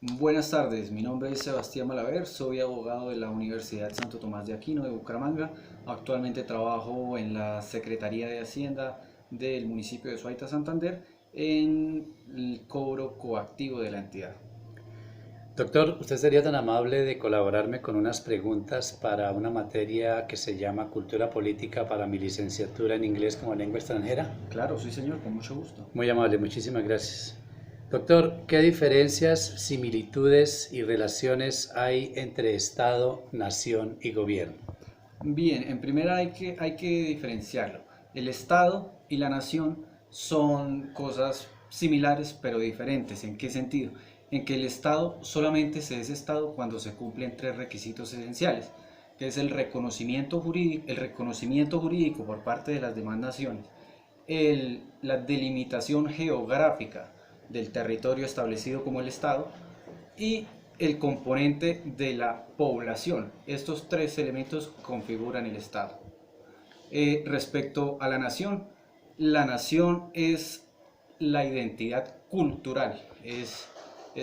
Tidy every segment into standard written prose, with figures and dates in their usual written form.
Buenas tardes, mi nombre es Sebastián Malaver, soy abogado de la Universidad Santo Tomás de Aquino de Bucaramanga. Actualmente trabajo en la Secretaría de Hacienda del municipio de Suaita, Santander, en el cobro coactivo de la entidad. Doctor, ¿usted sería tan amable de colaborarme con unas preguntas para una materia que se llama Cultura Política para mi licenciatura en inglés como lengua extranjera? Claro, sí señor, con mucho gusto. Muy amable, muchísimas gracias. Doctor, ¿qué diferencias, similitudes y relaciones hay entre Estado, nación y gobierno? Bien, en primera hay que diferenciarlo. El Estado y la nación son cosas similares pero diferentes. ¿En qué sentido? En que el Estado solamente se es Estado cuando se cumplen tres requisitos esenciales, que es el reconocimiento jurídico por parte de las demás naciones, la delimitación geográfica del territorio establecido como el Estado y el componente de la población. Estos tres elementos configuran el Estado. Respecto a la nación es la identidad cultural,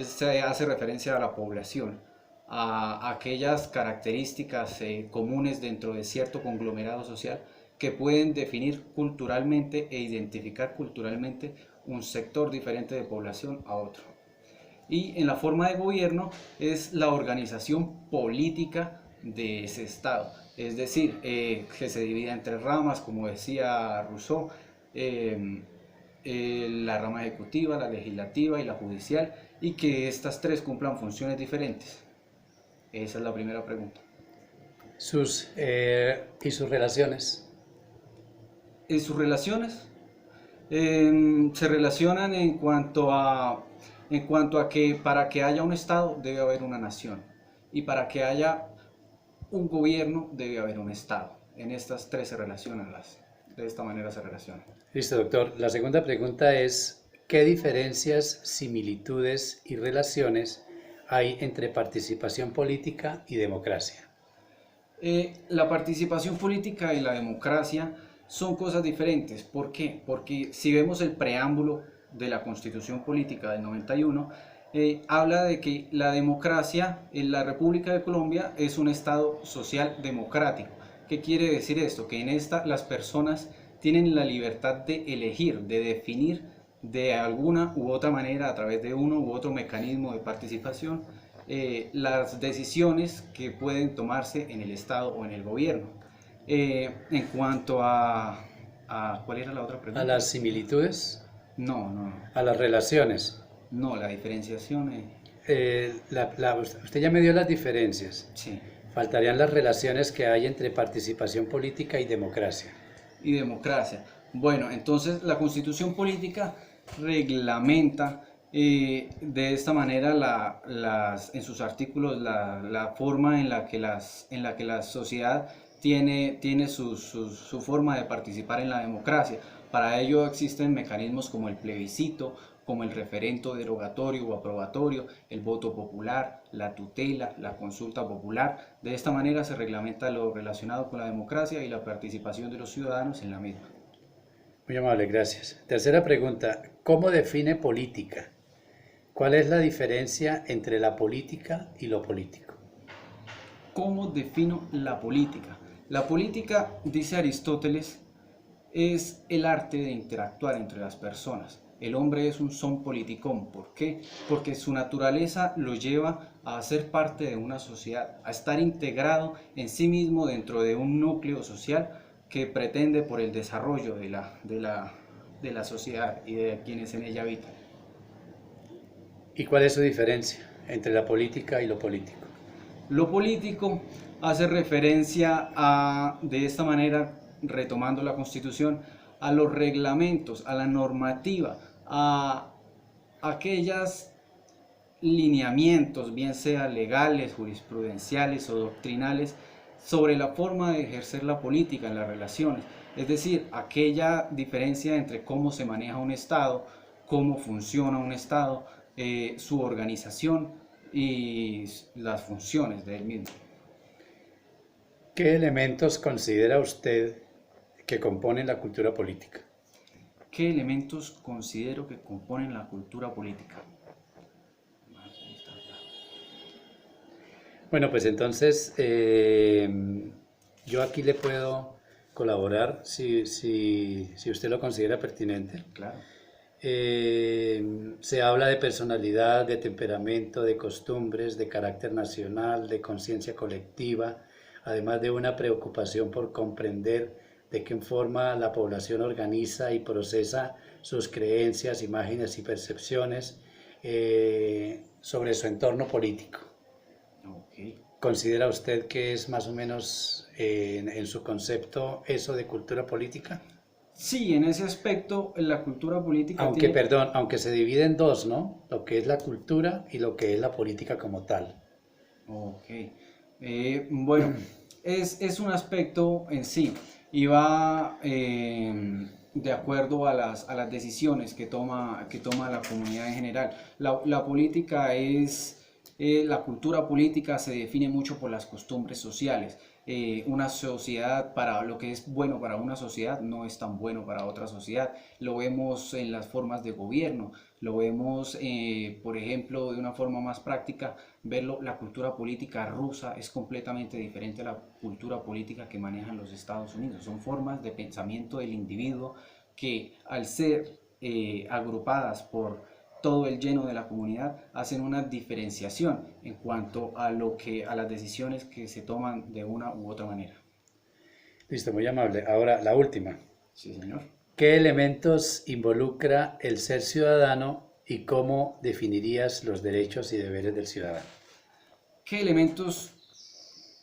se hace referencia a la población, a aquellas características comunes dentro de cierto conglomerado social que pueden definir culturalmente e identificar culturalmente un sector diferente de población a otro. Y en la forma de gobierno es la organización política de ese Estado. Es decir, que se divida en tres ramas, como decía Rousseau, eh, la rama ejecutiva, la legislativa y la judicial, y que estas tres cumplan funciones diferentes. Esa es la primera pregunta. ¿Y sus relaciones? En sus relaciones, se relacionan en cuanto a que para que haya un Estado debe haber una nación y para que haya un gobierno debe haber un Estado. En estas tres se relacionan de esta manera se relacionan. Listo, doctor. La segunda pregunta es, ¿qué diferencias, similitudes y relaciones hay entre participación política y democracia? La participación política y la democracia son cosas diferentes. ¿Por qué? Porque si vemos el preámbulo de la Constitución Política del 91, habla de que la democracia en la República de Colombia es un Estado social democrático. ¿Qué quiere decir esto? Que en esta las personas tienen la libertad de elegir, de definir de alguna u otra manera a través de uno u otro mecanismo de participación las decisiones que pueden tomarse en el Estado o en el gobierno. En cuanto ¿cuál era la otra ¿A pregunta? las similitudes? No, no, no, ¿A las relaciones? no, la diferenciación, Usted ya me dio las diferencias. sí, Faltarían las relaciones que hay entre participación política y democracia. y democracia. Bueno, entonces la Constitución Política reglamenta de esta manera en sus artículos la forma en la que la sociedad tiene su forma de participar en la democracia. Para ello existen mecanismos como el plebiscito, como el referendo derogatorio o aprobatorio, el voto popular, la tutela, la consulta popular. De esta manera se reglamenta lo relacionado con la democracia y la participación de los ciudadanos en la misma. Muy amable, gracias. Tercera pregunta, ¿cómo define política? ¿Cuál es la diferencia entre la política y lo político? ¿Cómo defino la política? La política, dice Aristóteles, es el arte de interactuar entre las personas. El hombre es un son politicón. ¿Por qué? Porque su naturaleza lo lleva a ser parte de una sociedad, a estar integrado en sí mismo dentro de un núcleo social que pretende por el desarrollo de la sociedad y de quienes en ella habitan. ¿Y cuál es su diferencia entre la política y lo político? Lo político hace referencia de esta manera, retomando la Constitución, a los reglamentos, a la normativa, a aquellos lineamientos, bien sean legales, jurisprudenciales o doctrinales, sobre la forma de ejercer la política en las relaciones. Es decir, aquella diferencia entre cómo se maneja un Estado, cómo funciona un Estado, su organización y las funciones de él mismo. ¿Qué elementos considera usted que componen la cultura política? ¿Qué elementos considero que componen la cultura política? Bueno, pues entonces yo aquí le puedo colaborar si usted lo considera pertinente. Claro. Se habla de personalidad, de temperamento, de costumbres, de carácter nacional, de conciencia colectiva, además de una preocupación por comprender de qué forma la población organiza y procesa sus creencias, imágenes y percepciones sobre su entorno político. Ok. ¿Considera usted que es más o menos en su concepto eso de cultura política? Sí, en ese aspecto la cultura política Aunque, tiene... perdón, aunque se divide en dos, ¿no? Lo que es la cultura y lo que es la política como tal. Ok. Bueno, es un aspecto en sí y va de acuerdo a las decisiones que toma la comunidad en general. La política la cultura política se define mucho por las costumbres sociales. Una sociedad, para lo que es bueno para una sociedad, no es tan bueno para otra sociedad. Lo vemos en las formas de gobierno, lo vemos, por ejemplo, de una forma más práctica, verlo, la cultura política rusa es completamente diferente a la cultura política que manejan los Estados Unidos. Son formas de pensamiento del individuo que al ser agrupadas por todo el lleno de la comunidad hacen una diferenciación en cuanto a a las decisiones que se toman de una u otra manera. Listo, muy amable. Ahora, la última. Sí, señor. ¿Qué elementos involucra el ser ciudadano y cómo definirías los derechos y deberes del ciudadano? ¿Qué elementos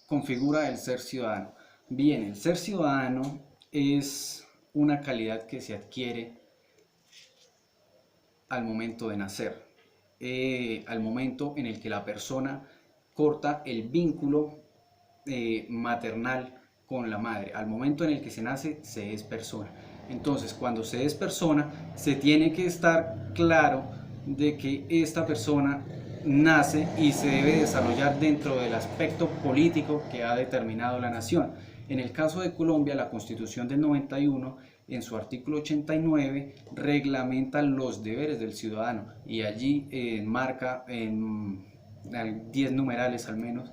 configura el ser ciudadano? Bien, el ser ciudadano es una calidad que se adquiere al momento de nacer, al momento en el que la persona corta el vínculo maternal con la madre. Al momento en el que se nace, se es persona. Entonces, cuando se es persona, se tiene que estar claro de que esta persona nace y se debe desarrollar dentro del aspecto político que ha determinado la nación. En el caso de Colombia, la Constitución del 91, en su artículo 89, reglamenta los deberes del ciudadano y allí marca en 10 numerales al menos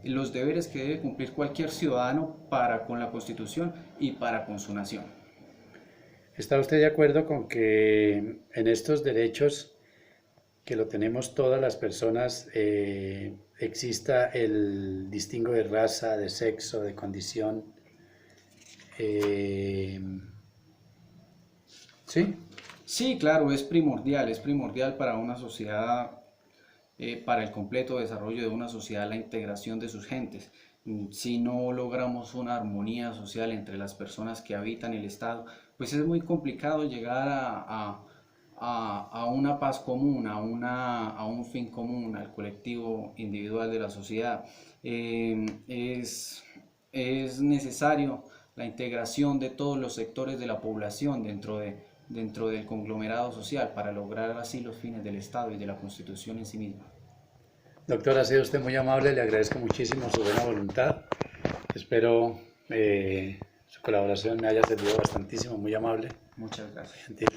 los deberes que debe cumplir cualquier ciudadano para con la Constitución y para con su nación. ¿Está usted de acuerdo con que en estos derechos que lo tenemos todas las personas exista el distingo de raza, de sexo, de condición? ¿Sí? Sí, claro, es primordial para una sociedad, para el completo desarrollo de una sociedad, la integración de sus gentes. Si no logramos una armonía social entre las personas que habitan el Estado, pues es muy complicado llegar a una paz común, a un fin común, al colectivo individual de la sociedad. Es necesario la integración de todos los sectores de la población dentro del conglomerado social para lograr así los fines del Estado y de la Constitución en sí misma. Doctor, ha sido usted muy amable, le agradezco muchísimo su buena voluntad. Espero su colaboración me haya servido bastantísimo, muy amable. Muchas gracias. Gentil.